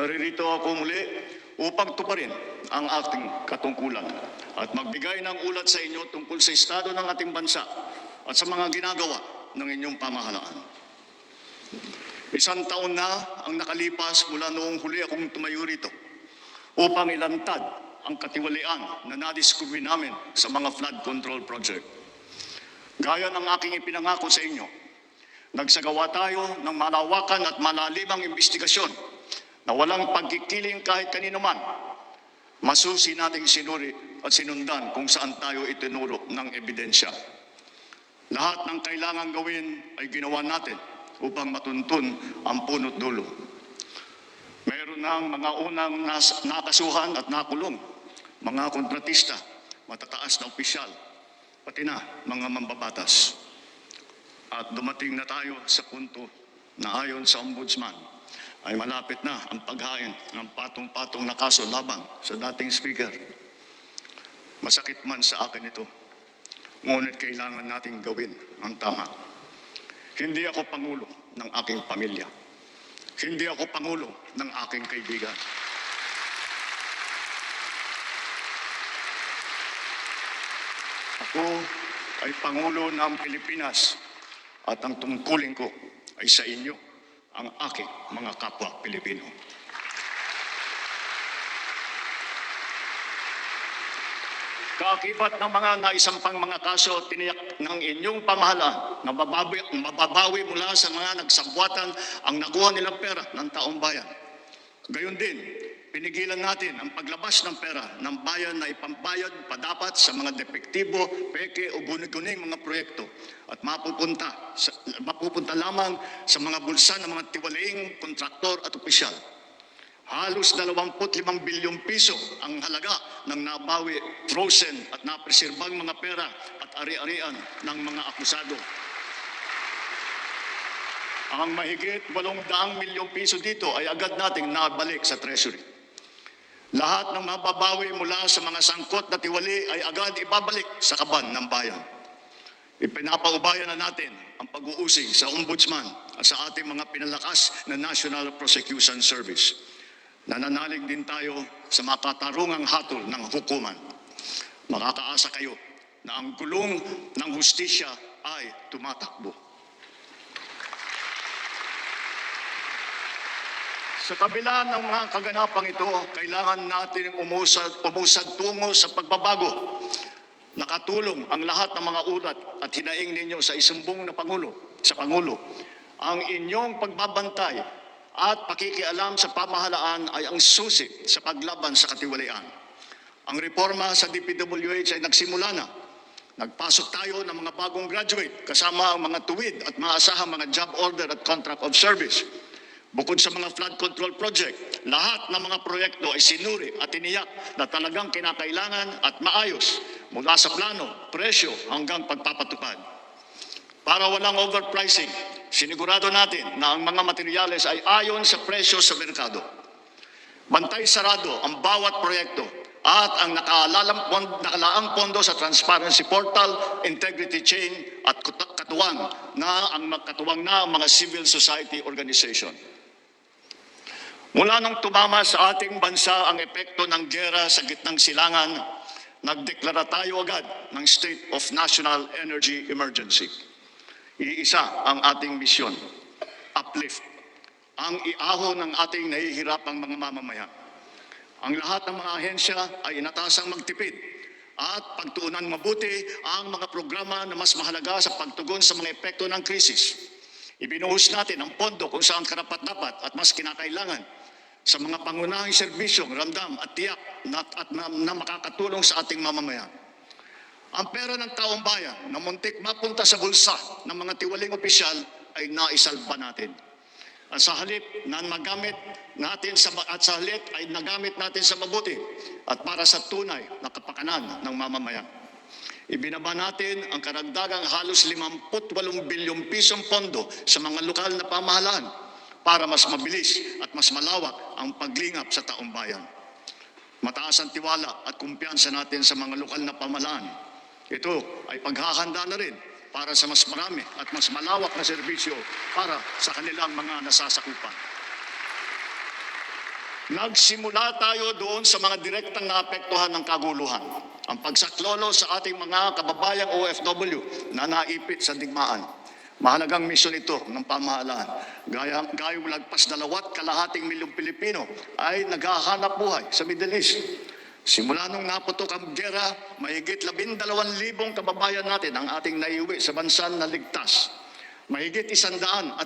Naririto ako muli upang tuparin ang ating katungkulan at magbigay ng ulat sa inyo tungkol sa estado ng ating bansa at sa mga ginagawa ng inyong pamahalaan. Isang taon na ang nakalipas mula noong huli akong tumayo rito upang ilantad ang katiwalian na nadiskubre namin sa mga flood control project. Gaya ng aking ipinangako sa inyo, nagsagawa tayo ng malawakan at malalimang investigasyon na walang pagkikiling kahit kanino man. Masusi nating sinuri at sinundan kung saan tayo itinuro ng ebidensya. Lahat ng kailangan gawin ay ginawa natin upang matuntun ang punot dulo. Mayroon ng mga unang nakasuhan at nakulong, mga kontratista, matataas na opisyal, pati na mga mambabatas. At dumating na tayo sa punto na ayon sa Ombudsman ay malapit na ang paghain ng patong-patong na kaso laban sa dating speaker. Masakit man sa akin ito, ngunit kailangan nating gawin ang tama. Hindi ako pangulo ng aking pamilya. Hindi ako pangulo ng aking kaibigan. Ako ay pangulo ng Pilipinas at ang tungkulin ko ay sa inyo, ang aking mga kapwa Pilipino. Kaakibat ng mga naisampang mga kaso, tiniyak ng inyong pamahalaan na mababawi mula sa mga nagsagwatan ang nakuha nilang pera ng taong bayan. Gayon din, pinigilan natin ang paglabas ng pera ng bayan na ipambayad pa dapat sa mga depektibo, peke o guni-guning mga proyekto at mapupunta lamang sa mga bulsa ng mga tiwalaing kontraktor at opisyal. Halos 25 bilyong piso ang halaga ng nabawi, frozen at napreserbang mga pera at ari-arian ng mga akusado. Ang mahigit 800 milyong piso dito ay agad nating nabalik sa Treasury. Lahat ng mababawi mula sa mga sangkot na tiwali ay agad ibabalik sa kaban ng bayan. Ipinapaubaya na natin ang pag-uusig sa Ombudsman at sa ating mga pinalakas na National Prosecution Service. Nananalig din tayo sa makatarungang hatol ng hukuman. Makakaasa kayo na ang gulong ng hustisya ay tumatakbo. Sa kabila ng mga kaganapang ito, kailangan natin umusad tungo sa pagbabago. Nakatulong ang lahat ng mga ulat at hinaing ninyo sa isumbong na Pangulo. Ang inyong pagbabantay at pakikialam sa pamahalaan ay ang susi sa paglaban sa katiwalian. Ang reforma sa DPWH ay nagsimula na. Nagpasok tayo ng mga bagong graduate kasama ang mga tuwid at maasahang mga job order at contract of service. Bukod sa mga flood control project, lahat ng mga proyekto ay sinuri at tiniyak na talagang kinakailangan at maayos mula sa plano, presyo hanggang pagpapatupad. Para walang overpricing, sinigurado natin na ang mga materyales ay ayon sa presyo sa merkado. Bantay sarado ang bawat proyekto at ang nakalaang pondo sa transparency portal, integrity chain at katuwang na ang mga civil society organization. Mula nang tumama sa ating bansa ang epekto ng giyera sa gitnang silangan, nagdeklara tayo agad ng State of National Energy Emergency. Iisa ang ating misyon, uplift, ang iahon ng ating nahihirapang mga mamamayan. Ang lahat ng mga ahensya ay inatasang magtipid at pagtuunan mabuti ang mga programa na mas mahalaga sa pagtugon sa mga epekto ng krisis. Ibinuhos natin ang pondo kung saan karapat-dapat at mas kinakailangan sa mga pangunahing serbisyong ramdam at tiyak na makakatulong sa ating mamamayan. Ang pera ng taong bayan na muntik mapunta sa bulsa ng mga tiwaling opisyal ay naisalba natin. At sa halip na nagamit natin ay nagamit natin sa mabuti at para sa tunay na kapakanan ng mamamayan. Ibinaba natin ang karagdagang halos 58 bilyong pisong pondo sa mga lokal na pamahalaan para mas mabilis at mas malawak ang paglingap sa taong bayan. Mataas ang tiwala at kumpiyansa natin sa mga lokal na pamahalaan. Ito ay paghahanda na rin para sa mas marami at mas malawak na serbisyo para sa kanilang mga nasasakupan. Nagsimula tayo doon sa mga direktang naapektuhan ng kaguluhan. Ang pagsaklolo sa ating mga kababayang OFW na naipit sa digmaan. Mahalagang misyon ito ng pamahalaan. Gayong lagpas 2.5 milyong Pilipino ay naghahanap buhay sa Middle East. Simula nung naputok ang gera, mahigit 12,000 kababayan natin ang ating naiuwi sa bansa na ligtas. Mahigit 140,000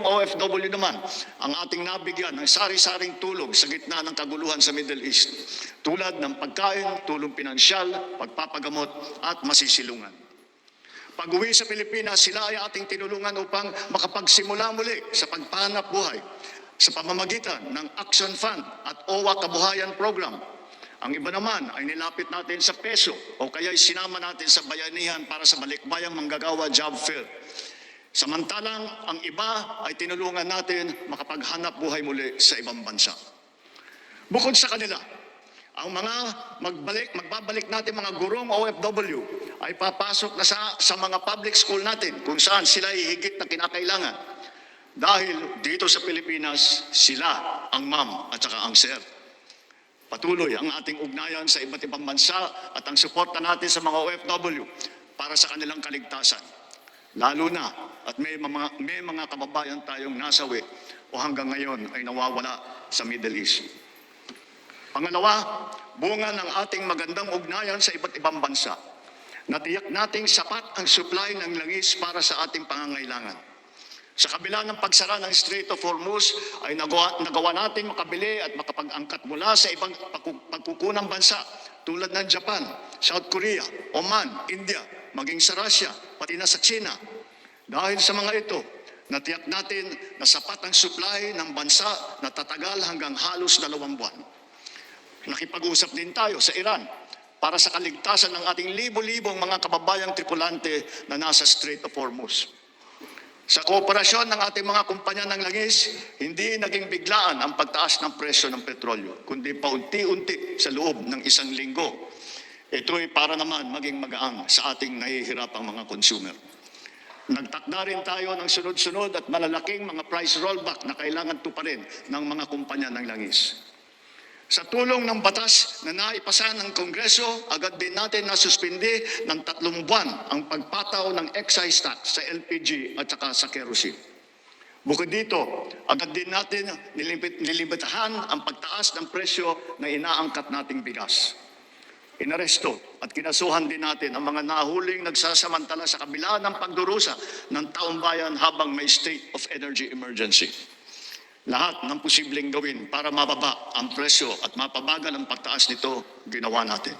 OFW naman ang ating nabigyan ng sari-saring tulong sa gitna ng kaguluhan sa Middle East. Tulad ng pagkain, tulong pinansyal, pagpapagamot at masisilungan. Pag-uwi sa Pilipinas, sila ay ating tinulungan upang makapagsimula muli sa pagpahanap buhay sa pamamagitan ng Action Fund at OWA Kabuhayan Program. Ang iba naman ay nilapit natin sa PESO o kaya sinama natin sa bayanihan para sa balikbayang manggagawa job fair. Samantalang ang iba ay tinulungan natin makapaghanap buhay muli sa ibang bansa. Bukod sa kanila, ang mga magbabalik natin mga gurong OFW ay papasok na sa mga public school natin kung saan sila ay higit na kinakailangan. Dahil dito sa Pilipinas, sila ang ma'am at saka ang sir. Patuloy ang ating ugnayan sa iba't ibang bansa at ang suporta natin sa mga OFW para sa kanilang kaligtasan. Lalo na at may mga kababayan tayong nasawi o hanggang ngayon ay nawawala sa Middle East. Pangalawa, bunga ng ating magandang ugnayan sa iba't ibang bansa. Natiyak nating sapat ang supply ng langis para sa ating pangangailangan. Sa kabila ng pagsara ng Strait of Hormuz ay nagawa nating makabili at makapag-angkat mula sa ibang pagkukunang bansa tulad ng Japan, South Korea, Oman, India, maging sa Russia, pati na sa China. Dahil sa mga ito, natiyak natin na sapat ang supply ng bansa na tatagal hanggang halos 2 buwan. Nakipag-usap din tayo sa Iran para sa kaligtasan ng ating libo-libong mga kababayang tripulante na nasa Strait of Hormuz. Sa kooperasyon ng ating mga kumpanya ng langis, hindi naging biglaan ang pagtaas ng presyo ng petrolyo, kundi paunti-unti sa loob ng 1 linggo. Ito'y para naman maging magaang sa ating nahihirapang mga consumer. Nagtakda rin tayo ng sunod-sunod at malalaking mga price rollback na kailangan tuparin ng mga kumpanya ng langis. Sa tulong ng batas na naipasa ng Kongreso, agad din natin nasuspindi ng 3 buwan ang pagpataw ng excise tax sa LPG at saka sa kerosene. Bukod dito, agad din natin nilimitahan ang pagtaas ng presyo na inaangkat nating bigas. Inaresto at kinasuhan din natin ang mga nahuling nagsasamantala sa kabila ng pagdurusa ng taong bayan habang may state of energy emergency. Lahat ng posibleng gawin para mababa ang presyo at mapabagal ang pagtaas nito, ginawa natin.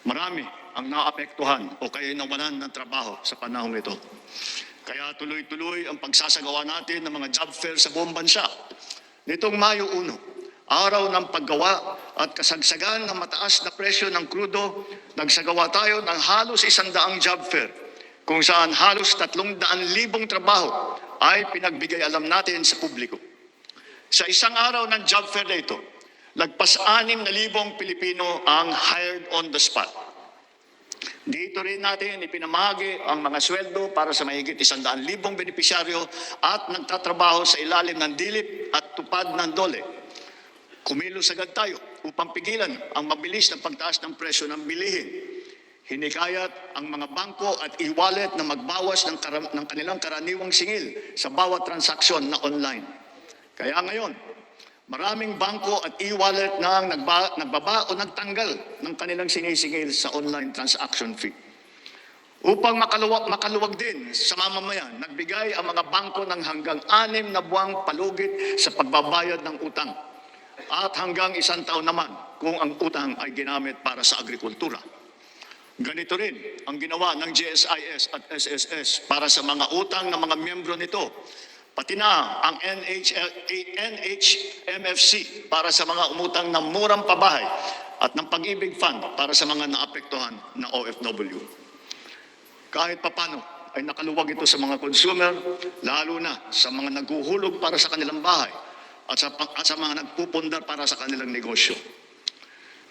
Marami ang naapektuhan o kaya nawalan ng trabaho sa panahon ito. Kaya tuloy-tuloy ang pagsasagawa natin ng mga job fair sa buong bansa. Nitong Mayo 1, araw ng paggawa at kasagsagan ng mataas na presyo ng krudo, nagsagawa tayo ng halos 100 job fair, kung saan halos 300,000 trabaho ay pinagbigay alam natin sa publiko. Sa isang araw ng job fair na ito, lagpas 6,000 Pilipino ang hired on the spot. Dito rin natin ipinamahagi ang mga sweldo para sa mahigit 100,000 benepisyaryo at nagtatrabaho sa ilalim ng dilip at tupad ng DOLE. Kumilos agad tayo upang pigilan ang mabilis na pagtaas ng presyo ng bilihin. Hinikayat ang mga bangko at e-wallet na magbawas ng kanilang karaniwang singil sa bawat transaksyon na online. Kaya ngayon, maraming bangko at e-wallet na nagbaba o nagtanggal ng kanilang sinisingil sa online transaction fee. Upang makaluwag din sa mamamayan, nagbigay ang mga bangko ng hanggang 6 na buwang palugit sa pagbabayad ng utang at hanggang 1 taon naman kung ang utang ay ginamit para sa agrikultura. Ganito rin ang ginawa ng GSIS at SSS para sa mga utang ng mga miyembro nito, pati na ang NHMFC para sa mga umutang ng murang pabahay at ng Pag-ibig Fund para sa mga naapektuhan na OFW. Kahit papano ay nakaluwag ito sa mga consumer, lalo na sa mga naghuhulog para sa kanilang bahay at sa mga nagpupundar para sa kanilang negosyo.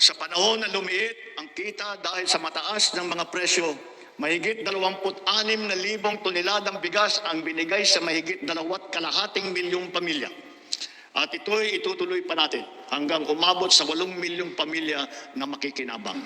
Sa panahon na lumiit ang kita dahil sa mataas ng mga presyo, mahigit 26,000 toneladang bigas ang binigay sa mahigit 2.5 milyong pamilya. At ito'y itutuloy pa natin hanggang umabot sa 8 milyong pamilya na makikinabang.